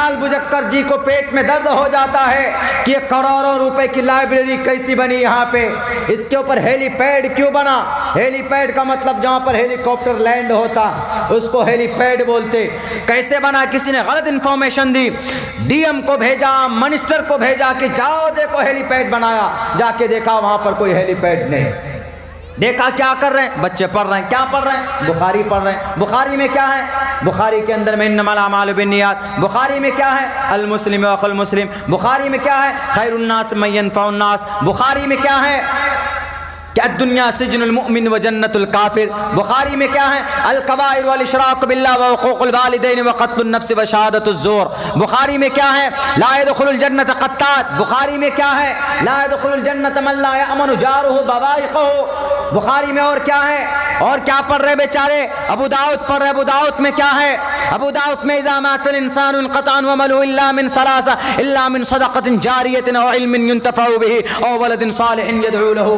لال بجکر جی کو پیٹ میں درد ہو جاتا ہے کہ یہ کروڑوں روپے کی لائبریری کیسی بنی یہاں پہ، اس کے اوپر ہیلی پیڈ کیوں بنا؟ ہیلی پیڈ کا مطلب جہاں پر ہیلی کاپٹر لینڈ ہوتا اس کو ہیلی پیڈ بولتے۔ کیسے بنا؟ کسی نے غلط انفارمیشن دی، ڈی ایم کو بھیجا، منسٹر کو بھیجا کہ جاؤ دیکھو ہیلی پیڈ بنایا، جا کے دیکھا وہاں پر کوئی ہیلی پیڈ نہیں۔ دیکھا کیا کر رہے ہیں بچے؟ پڑھ رہے ہیں۔ کیا پڑھ رہے ہیں؟ بخاری پڑھ رہے ہیں۔ بخاری میں کیا ہے؟ بخاری کے اندر میں انما الاعمال بالنیات۔ بخاری میں کیا ہے؟ المسلم واخو المسلم۔ بخاری میں کیا ہے؟ خیر الناس من ينفع الناس۔ بخاری میں کیا ہے کہ الدنیا سجن المؤمن وجنت الکافر۔ بخاری میں کیا ہے؟ الکبائر والاشراک باللہ وحقوق الوالدین وقتل النفس وشہادۃ الزور۔ بخاری میں کیا ہے؟ لا يدخل الجنت قطات۔ بخاری میں کیا ہے؟ لا يدخل الجنت من لا یأمن جارہ بوائقہ۔ بخاری میں اور کیا ہے؟ اور کیا پڑھ رہے بیچارے؟ ابو داؤد پڑھ رہے۔ ابو داؤد میں کیا ہے؟ ابو داؤد میں اذا مات الانسان انقطع عمله الا من ثلاث الا من صدقۃ جاریۃ او علم ينتفع به او ولد صالح يدعو له۔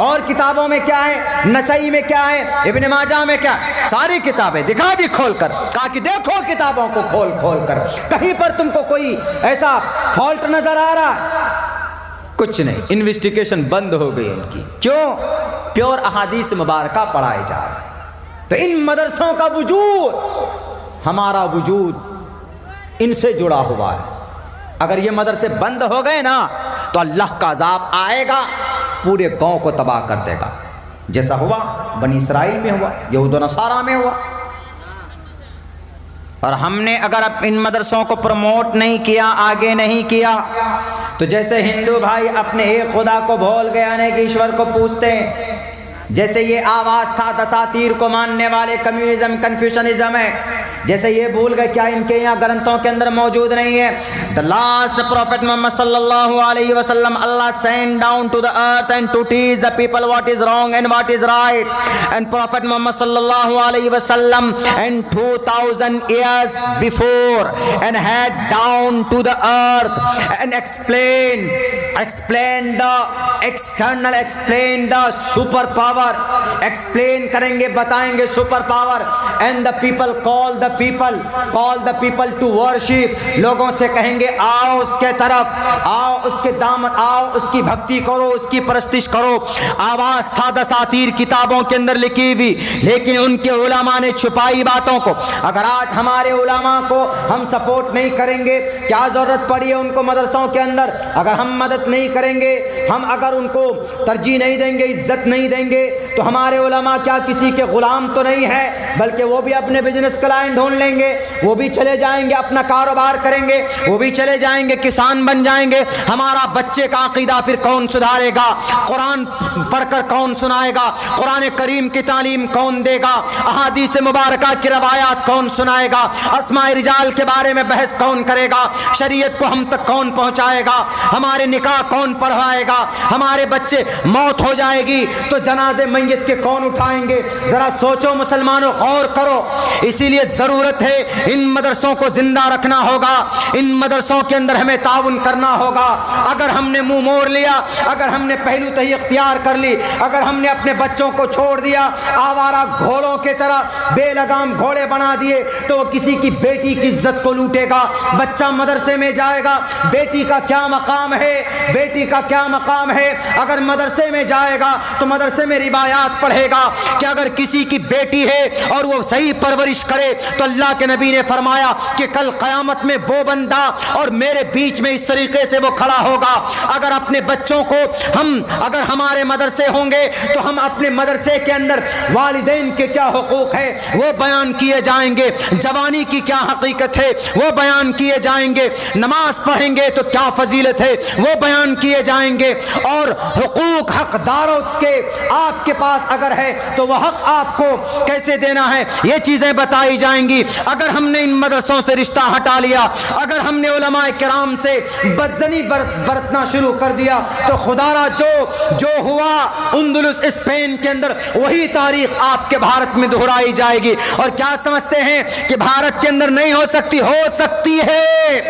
اور کتابوں میں کیا ہے؟ نسائی میں کیا ہے؟ ابن ماجہ میں کیا ہے؟ ساری کتابیں دکھا دی کھول کر، کہا کہ دیکھو کتابوں کو کھول کھول کر، کہیں پر تم کو کوئی ایسا فالٹ نظر آ رہا؟ کچھ نہیں، انویسٹیگیشن بند ہو گئی ان کی۔ کیوں؟ پیور احادیث مبارکہ پڑھائے جا رہے۔ تو ان مدرسوں کا وجود، ہمارا وجود ان سے جڑا ہوا ہے۔ اگر یہ مدرسے بند ہو گئے نا تو اللہ کا عذاب آئے گا، پورے گاؤں کو تباہ کر دے گا، جیسا ہوا بنی اسرائیل میں ہوا، یہود و نصارہ میں ہوا۔ اور ہم نے اگر ان مدرسوں کو پروموٹ نہیں کیا، آگے نہیں کیا، تو جیسے ہندو بھائی اپنے ایک خدا کو بھول گئے، انیک ایشور کو پوجتے ہیں، جیسے یہ آواز تھا دساتیر کو ماننے والے، کمیونزم کنفیوشنزم ہے، جیسے یہ بھول گئے کیا ان کے یہاں گرنتھوں کے اندر موجود نہیں ہے؟ The last prophet Muhammad sallallahu alayhi wa sallam, Allah sent down to the earth and to teach the people what is wrong and what is right. And Prophet Muhammad sallallahu alayhi wa sallam and 2000 years before and had down to the earth and explain the external, explain the super power, explain کریں گے، بتائیں گے super power. and the people call the people to worship. لوگوں سے کہیں گے آؤ اس کے طرف، آؤ اس کے دامن، آؤ اس کی بھکتی کرو، اس کی پرستش کرو. آواز تھا دساتیر کتابوں کے اندر لکھی ہوئی، لیکن ان کے علماء نے چھپائی باتوں کو. اگر آج ہمارے علماء کو ہم سپورٹ نہیں کریں گے، کیا ضرورت پڑی ہے ان کو مدرسوں کے اندر؟ اگر ہم مدد نہیں کریں گے، ہم اگر ان کو ترجیح نہیں دیں گے، عزت نہیں دیں گے، تو ہمارے علماء کیا کسی کے غلام تو نہیں ہے، بلکہ وہ بھی اپنے بزنس کلائنٹ ڈھونڈ لیں گے، وہ بھی چلے جائیں گے اپنا کاروبار کریں گے، وہ بھی چلے جائیں گے کسان بن جائیں گے. ہمارا بچے کا عقیدہ پھر کون سدھارے گا؟ قرآن پڑھ کر کون سنائے گا؟ قرآن کریم کی تعلیم کون دے گا؟ احادیث مبارکہ کی روایات کون سنائے گا؟ اسماء رجال کے بارے میں بحث کون کرے گا؟ شریعت کو ہم تک کون پہنچائے گا؟ ہمارے نکاح کون پڑھوائے گا؟ ہمارے بچے موت ہو جائے گی تو جنازے میت کے کون اٹھائیں گے؟ ذرا سوچو مسلمانوں، غور کرو. اسی لیے ضرورت ہے ان مدرسوں کو زندہ رکھنا ہوگا، ان مدرسوں کے اندر ہمیں تعاون کرنا ہوگا. اگر ہم نے منہ موڑ لیا، اگر ہم نے پہلو تہی اختیار کر لی، اگر ہم نے اپنے بچوں کو چھوڑ دیا آوارہ گھوڑوں کے طرح، بے لگام گھوڑے بنا دیے، تو وہ کسی کی بیٹی کی عزت کو لوٹے گا. بچہ مدرسے میں جائے گا، بیٹی کا کیا مقام ہے؟ بیٹی کا کیا مقام ہے؟ اگر مدرسے میں جائے گا تو مدرسے میں روایات پڑھے گا کہ اگر کسی کی بیٹی ہے اور وہ صحیح پرورش کرے تو اللہ کے نبی نے فرمایا کہ کل قیامت میں وہ بندہ اور میرے بیچ میں اس طریقے سے وہ کھڑا ہوگا. اگر اپنے بچوں کو اگر ہمارے مدرسے ہوں گے تو ہم اپنے مدرسے کے اندر والدین کے کیا حقوق ہے وہ بیان کیے جائیں گے، جوانی کی کیا حقیقت ہے وہ بیان کیے جائیں گے، نماز پڑھیں گے تو کیا فضیلت ہے وہ بیان کیے جائیں گے، اور حقوق حقداروں کے آپ کے پاس اگر ہے تو وہ حق آپ کو کیسے دینا ہے یہ چیزیں بتائی جائیں گی. اگر ہم نے ان مدرسوں سے رشتہ ہٹا لیا، اگر ہم نے علماء کرام سے بدزنی برتنا شروع کر دیا تو خدا را جو ہوا اندلس اسپین کے اندر وہی تاریخ آپ کے بھارت میں دہرائی جائے گی. اور کیا سمجھتے ہیں کہ بھارت کے اندر نہیں ہو سکتی؟ ہو سکتی ہے.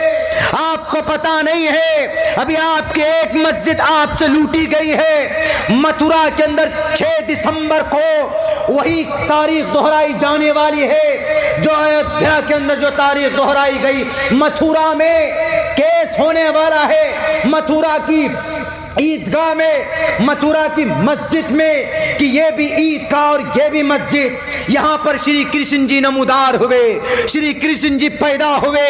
آپ کو پتا نہیں ہے، ابھی آپ کی ایک مسجد آپ سے لوٹی گئی ہے. متھرا کے اندر 6 دسمبر کو وہی تاریخ دہرائی جانے والی ہے. جو ایودھیا کے اندر جو تاریخ دہرائی گئی، متھرا میں کیس ہونے والا ہے، متھرا کی عیدگاہ میں، متھرا کی مسجد میں، کہ یہ بھی عیدگاہ اور یہ بھی مسجد، یہاں پر شری کرشن جی نمودار ہوئے، شری کرشن جی پیدا ہوئے،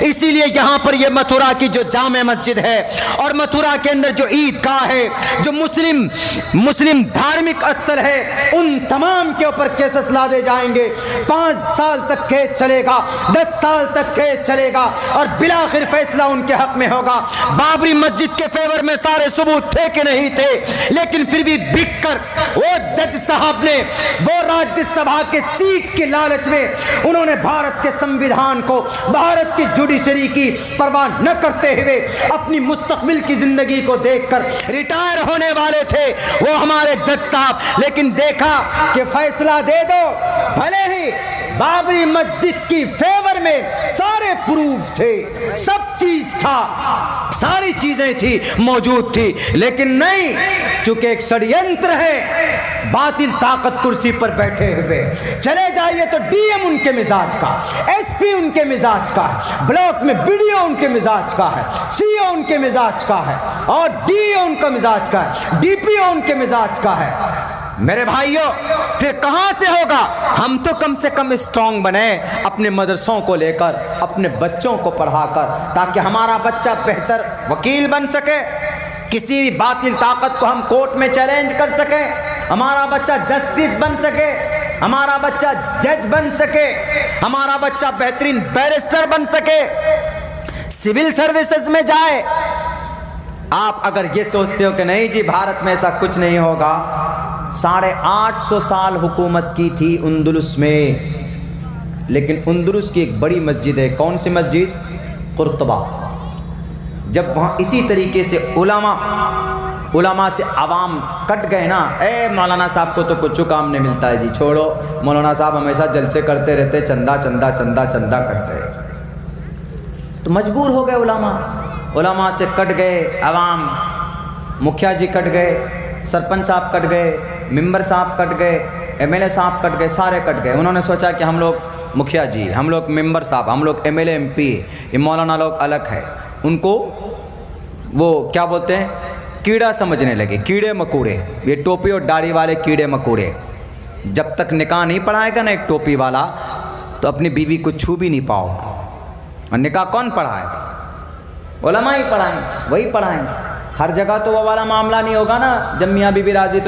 اسی لیے یہاں پر یہ متھرا کی جو جامع مسجد ہے اور متھرا کے اندر جو عیدگاہ ہے، جو مسلم دھارمک استھل ہے، ان تمام کے اوپر کیسز لادے جائیں گے۔ 5 سال تک کیس چلے گا، 10 سال تک کیس چلے گا، اور بلاخر فیصلہ ان کے حق میں ہوگا۔ بابری مسجد کے فیور میں سارے ثبوت تھے کہ نہیں تھے، لیکن پھر بھی بک کر وہ جج صاحب نے، وہ راجیہ سبھا کے سیٹ کی لالچ میں، انہوں نے بھارت کے سمویدھان کو، بھارت کی جوڈیشری کی پرواہ نہ کرتے ہوئے اپنی مستقبل کی زندگی کو دیکھ کر ریٹائر ہونے والے تھے وہ ہمارے جج صاحب، لیکن دیکھا کہ فیصلہ دے دو، بھلے ہی بابری مسجد کی فیور میں سارے پروف تھے، سب چیز تھا، ساری چیزیں تھی، موجود تھی، لیکن نہیں، چونکہ ایک ષڈینتر ہے، باطل طاقت کرسی پر بیٹھے ہوئے، چلے جائیے تو ڈی ایم ان کے مزاج کا، ایس پی ان کے مزاج کا، بلاک میں بی ڈی او ان کے مزاج کا ہے، سی او ان کے مزاج کا ہے، اور ڈی او ان کا مزاج کا ہے، ڈی پی او ان کے مزاج کا ہے۔ میرے بھائیوں، پھر کہاں سے ہوگا؟ ہم تو کم سے کم اسٹرانگ بنے اپنے مدرسوں کو لے کر، اپنے بچوں کو پڑھا کر، تاکہ ہمارا بچہ بہتر وکیل بن سکے، کسی بھی باطل طاقت کو ہم کورٹ میں چیلنج کر سکیں، ہمارا بچہ جسٹس بن سکے، ہمارا بچہ جج بن سکے، ہمارا بچہ بہترین بیرسٹر بن سکے، سول سروسز میں جائے۔ آپ اگر یہ سوچتے ہو کہ نہیں جی بھارت میں ایسا کچھ نہیں ہوگا، 850 سال حکومت کی تھی اندلس میں، لیکن اندلس کی ایک بڑی مسجد ہے، کون سی مسجد؟ قرطبہ۔ جب وہاں اسی طریقے سے علماء سے عوام کٹ گئے نا، اے مولانا صاحب کو تو کچھ کام نہیں ملتا ہے جی، چھوڑو، مولانا صاحب ہمیشہ جلسے کرتے رہتے، چندہ چندہ چندہ چندہ کرتے، تو مجبور ہو گئے علماء سے کٹ گئے عوام، مکھیا جی کٹ گئے، سرپنچ صاحب کٹ گئے، ممبر صاحب کٹ گئے، ایم ایل اے صاحب کٹ گئے، سارے کٹ گئے۔ انہوں نے سوچا کہ ہم لوگ مکھیا جی، ہم لوگ ممبر صاحب، ہم لوگ M L A M P, یہ مولانا لوگ الگ ہے، ان کو وہ کیا بولتے ہیں، کیڑا سمجھنے لگے، کیڑے مکوڑے، یہ ٹوپی اور داڑھی والے کیڑے مکوڑے۔ جب تک نکاح نہیں پڑھائے گا نا ایک ٹوپی والا، تو اپنی بیوی کو چھو بھی نہیں پاؤ گا، اور نکاح کون پڑھائے گا؟ علماء ہی پڑھائیں گے، وہی پڑھائیں گے۔ ہر جگہ تو وہ والا معاملہ نہیں ہوگا نا، جب میاں بیوی راضی